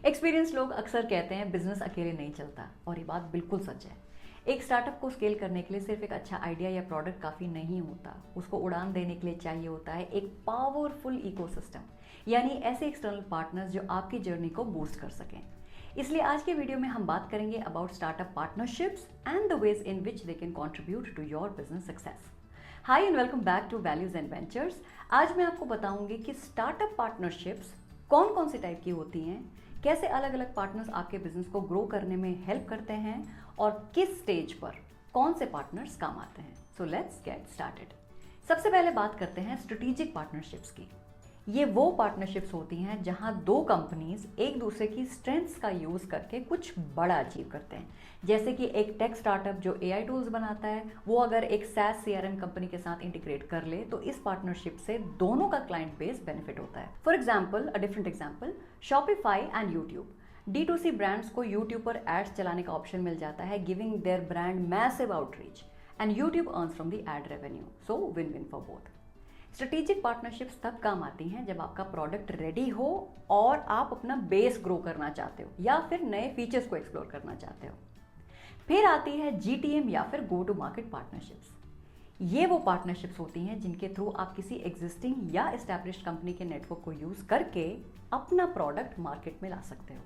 Experience लोग अक्सर कहते हैं बिजनेस अकेले नहीं चलता, और ये बात बिल्कुल सच है। एक स्टार्टअप को स्केल करने के लिए सिर्फ एक अच्छा आइडिया या प्रोडक्ट काफ़ी नहीं होता। उसको उड़ान देने के लिए चाहिए होता है एक पावरफुल इकोसिस्टम, यानी ऐसे एक्सटर्नल पार्टनर्स जो आपकी जर्नी को बूस्ट कर सकें। इसलिए आज के वीडियो में हम बात करेंगे about startup partnerships and the ways in which they can contribute to your business success. Hi and welcome back to values and ventures. आज मैं आपको बताऊंगी कि स्टार्टअप पार्टनरशिप्स कौन कौन सी टाइप की होती हैं, कैसे अलग अलग पार्टनर्स आपके बिजनेस को ग्रो करने में हेल्प करते हैं और किस स्टेज पर कौन से पार्टनर्स काम आते हैं। So let's get started. सबसे पहले बात करते हैं स्ट्रेटेजिक पार्टनरशिप्स की। ये वो पार्टनरशिप्स होती हैं जहां दो कंपनीज एक दूसरे की स्ट्रेंथ्स का यूज करके कुछ बड़ा अचीव करते हैं। जैसे कि एक टेक स्टार्टअप जो एआई टूल्स बनाता है, वो अगर एक SaaS CRM कंपनी के साथ इंटीग्रेट कर ले तो इस पार्टनरशिप से दोनों का क्लाइंट बेस बेनिफिट होता है। For example, a different example, Shopify and YouTube. D2C brands को यूट्यूब पर एड्स चलाने का ऑप्शन मिल जाता है, giving their brand massive outreach, and YouTube earns from the ad revenue, so win win for both. Strategic partnerships तब काम आती हैं जब आपका प्रोडक्ट रेडी हो और आप अपना बेस ग्रो करना चाहते हो या फिर नए फीचर्स को एक्सप्लोर करना चाहते हो। फिर आती है GTM या फिर गो टू मार्केट पार्टनरशिप्स। ये वो पार्टनरशिप्स होती हैं जिनके थ्रू आप किसी एग्जिस्टिंग या एस्टैब्लिश्ड कंपनी के नेटवर्क को यूज करके अपना प्रोडक्ट मार्केट में ला सकते हो।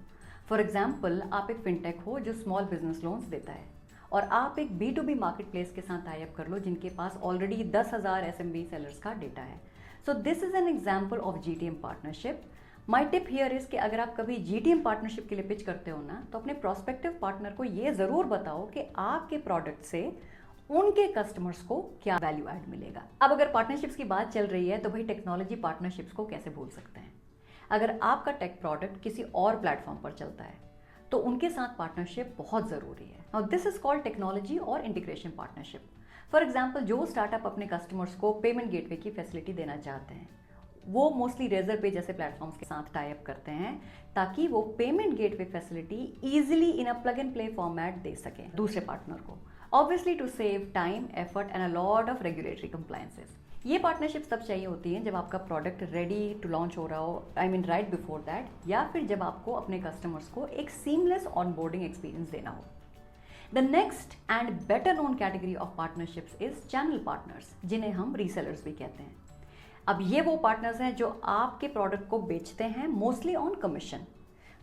फॉर एग्जाम्पल, आप एक फिनटेक हो जो स्मॉल बिजनेस लोन्स देता है, और आप एक B2B मार्केट प्लेस के साथ टाई अप कर लो जिनके पास ऑलरेडी 10,000 SMB सेलर्स का डेटा है। So this is an example of GTM partnership. My tip here is कि अगर आप कभी GTM पार्टनरशिप के लिए पिच करते हो ना, तो अपने प्रोस्पेक्टिव पार्टनर को ये जरूर बताओ कि आपके प्रोडक्ट से उनके कस्टमर्स को क्या वैल्यू ऐड मिलेगा। अब अगर पार्टनरशिप्स की बात चल रही है तो भाई टेक्नोलॉजी पार्टनरशिप्स को कैसे भूल सकते हैं। अगर आपका टेक प्रोडक्ट किसी और प्लेटफॉर्म पर चलता है तो उनके साथ पार्टनरशिप बहुत जरूरी है। Now this is called technology और इंटीग्रेशन पार्टनरशिप। फॉर एग्जांपल, जो स्टार्टअप अपने कस्टमर्स को पेमेंट गेटवे की फैसिलिटी देना चाहते हैं, वो मोस्टली रेजर पे जैसे प्लेटफॉर्म्स के साथ टाई अप करते हैं ताकि वो payment gateway facility easily in a plug and play format दे सकें दूसरे पार्टनर को, obviously to save time, effort and a lot of regulatory compliances. ये पार्टनरशिप तब चाहिए होती है जब आपका प्रोडक्ट रेडी टू लॉन्च हो रहा हो, I mean right before that, या फिर जब आपको अपने कस्टमर्स को एक सीमलेस ऑनबोर्डिंग एक्सपीरियंस देना हो। The next and better known category of partnerships is channel partners, जिन्हें हम रीसेलर्स भी कहते हैं। अब ये वो पार्टनर्स हैं जो आपके प्रोडक्ट को बेचते हैं, mostly on commission.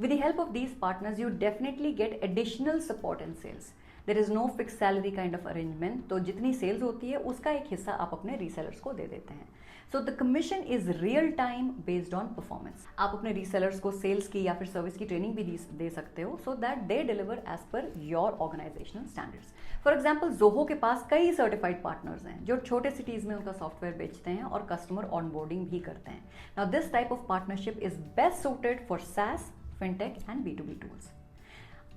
With the help of these partners you definitely get additional support and sales. There is no fix salary kind of arrangement, तो जितनी सेल्स होती है उसका एक हिस्सा आप अपने रीसेलर्स को दे देते हैं। So the commission is real time based on performance. आप अपने रीसेलर्स को सेल्स की या फिर सर्विस की ट्रेनिंग भी दे सकते हो, so that they deliver as per your organisational standards. For example, Zoho के पास कई सर्टिफाइड पार्टनर्स हैं जो छोटे सिटीज में उनका सॉफ्टवेयर बेचते हैं और कस्टमर ऑनबोर्डिंग भी करते हैं। Now this type of partnership is best suited for SaaS, fintech and B2B tools.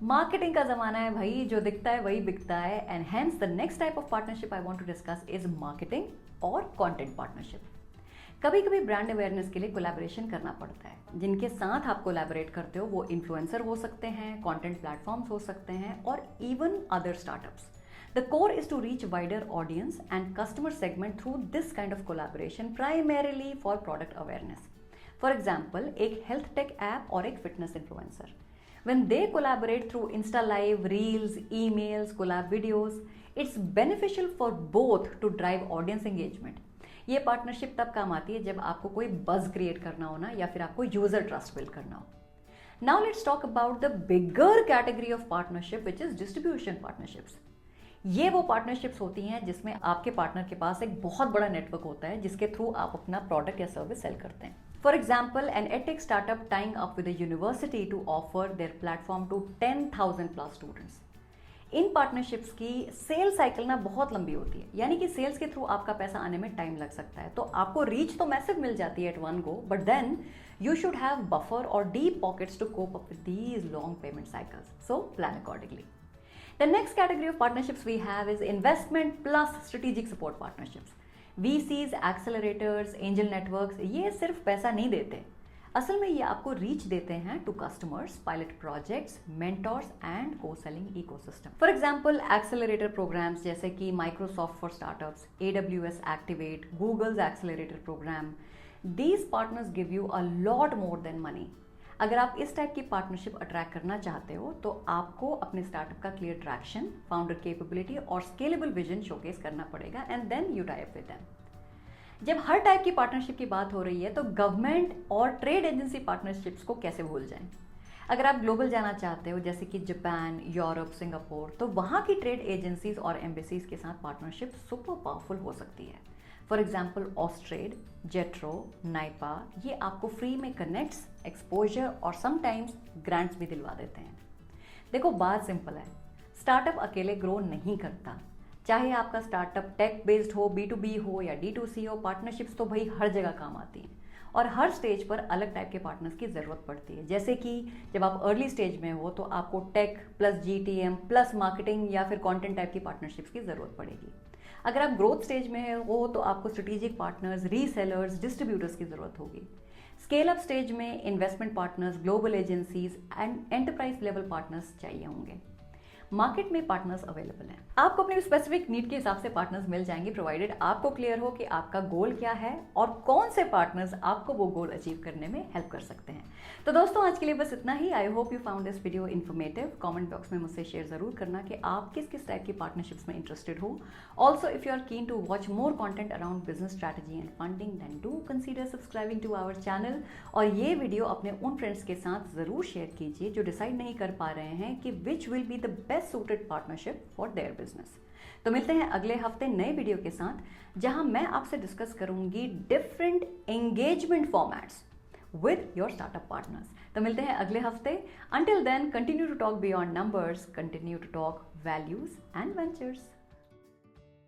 Marketing का जमाना है भाई, जो दिखता है वही बिकता है, and hence the next type of partnership I want to discuss is marketing और कंटेंट पार्टनरशिप। कभी कभी ब्रांड अवेयरनेस के लिए कोलैबोरेशन करना पड़ता है। जिनके साथ आप कोलैबोरेट करते हो वो इन्फ्लुएंसर हो सकते हैं, कंटेंट प्लेटफॉर्म्स हो सकते हैं, और even other startups. The core is to reach wider audience and customer segment through this kind of collaboration, primarily for product awareness. For example, एक हेल्थ टेक ऐप और एक fitness influencer, when they collaborate through Insta Live, Reels, emails, collab videos, it's beneficial for both to drive audience engagement. ये partnership तब काम आती है जब आपको कोई बज क्रिएट करना हो ना, या फिर आपको यूजर ट्रस्ट बिल्ड करना हो। Now let's talk about the bigger category of partnership, which is distribution partnerships. ये वो पार्टनरशिप्स होती हैं जिसमें आपके पार्टनर के पास एक बहुत बड़ा नेटवर्क होता है जिसके थ्रू आप अपना प्रोडक्ट या सर्विस सेल करते हैं। For example, an edtech startup tying up with a university to offer their platform to 10,000 plus students. In partnerships की सेल्स साइकिल ना बहुत लंबी होती है, यानी कि सेल्स के थ्रू आपका पैसा आने में टाइम लग सकता है। तो आपको रीच तो मैसिव मिल जाती है at one go, but then you should have buffer और deep pockets to cope up with these long payment cycles, so plan accordingly. The next category of partnerships we have is investment plus strategic support partnerships. VCs, accelerators, angel networks, ये सिर्फ पैसा नहीं देते, असल में ये आपको रीच देते हैं to customers, pilot projects, mentors and co selling ecosystem. For example, accelerator programs जैसे कि Microsoft for startups, AWS activate, Google's accelerator program, these partners give you a lot more than money. अगर आप इस type की partnership attract करना चाहते हो तो आपको अपने स्टार्टअप का क्लियर ट्रैक्शन, फाउंडर कैपेबिलिटी और स्केलेबल विजन शोकेस करना पड़ेगा and then you tie up with them. जब हर टाइप की पार्टनरशिप की बात हो रही है तो गवर्नमेंट और ट्रेड एजेंसी पार्टनरशिप्स को कैसे भूल जाएं। अगर आप ग्लोबल जाना चाहते हो जैसे कि जापान, यूरोप, सिंगापुर, तो वहाँ की ट्रेड एजेंसीज और एम्बेसीज के साथ पार्टनरशिप सुपर पावरफुल हो सकती है। फॉर एग्जाम्पल ऑस्ट्रेड, जेट्रो, नाइपा, ये आपको फ्री में कनेक्ट्स, एक्सपोजर और समटाइम्स ग्रांट्स भी दिलवा देते हैं। देखो बात सिंपल है, स्टार्टअप अकेले ग्रो नहीं करता। चाहे आपका स्टार्टअप टेक बेस्ड हो, B2B हो या D2C हो, पार्टनरशिप्स तो भाई हर जगह काम आती हैं और हर स्टेज पर अलग टाइप के पार्टनर्स की ज़रूरत पड़ती है। जैसे कि जब आप अर्ली स्टेज में हो तो आपको tech plus GTM plus marketing या फिर कंटेंट टाइप की पार्टनरशिप्स की ज़रूरत पड़ेगी। अगर आप ग्रोथ स्टेज में हो तो आपको स्ट्रेटेजिक पार्टनर्स, रीसेलर्स, डिस्ट्रीब्यूटर्स की ज़रूरत होगी। स्केल अप स्टेज में investment partners, global agencies and enterprise level partners चाहिए होंगे। मार्केट में पार्टनर्स अवेलेबल हैं। आपको अपनी स्पेसिफिक नीड के हिसाब से पार्टनर्स मिल जाएंगे, प्रोवाइडेड आपको क्लियर हो कि आपका गोल क्या है और कौन से पार्टनर्स आपको वो गोल अचीव करने में हेल्प कर सकते हैं। तो दोस्तों आज के लिए बस इतना ही। I hope you found this video informative. Comment box में मुझसे शेयर जरूर करना कि आप किस किस टाइप की पार्टनरशिप्स में इंटरेस्टेड हो। Also if you are keen to watch more content around business strategy and funding then do consider subscribing to our channel. और ये वीडियो अपने उन फ्रेंड्स के साथ जरूर शेयर कीजिए जो डिसाइड नहीं कर पा रहे हैं कि which will be the best suited partnership for their business. तो मिलते हैं अगले हफ्ते नए वीडियो के साथ जहां मैं आपसे डिस्कस करूंगी different engagement formats with your startup partners. तो मिलते हैं अगले हफ्ते। Until then continue to talk beyond numbers, continue to talk values and ventures.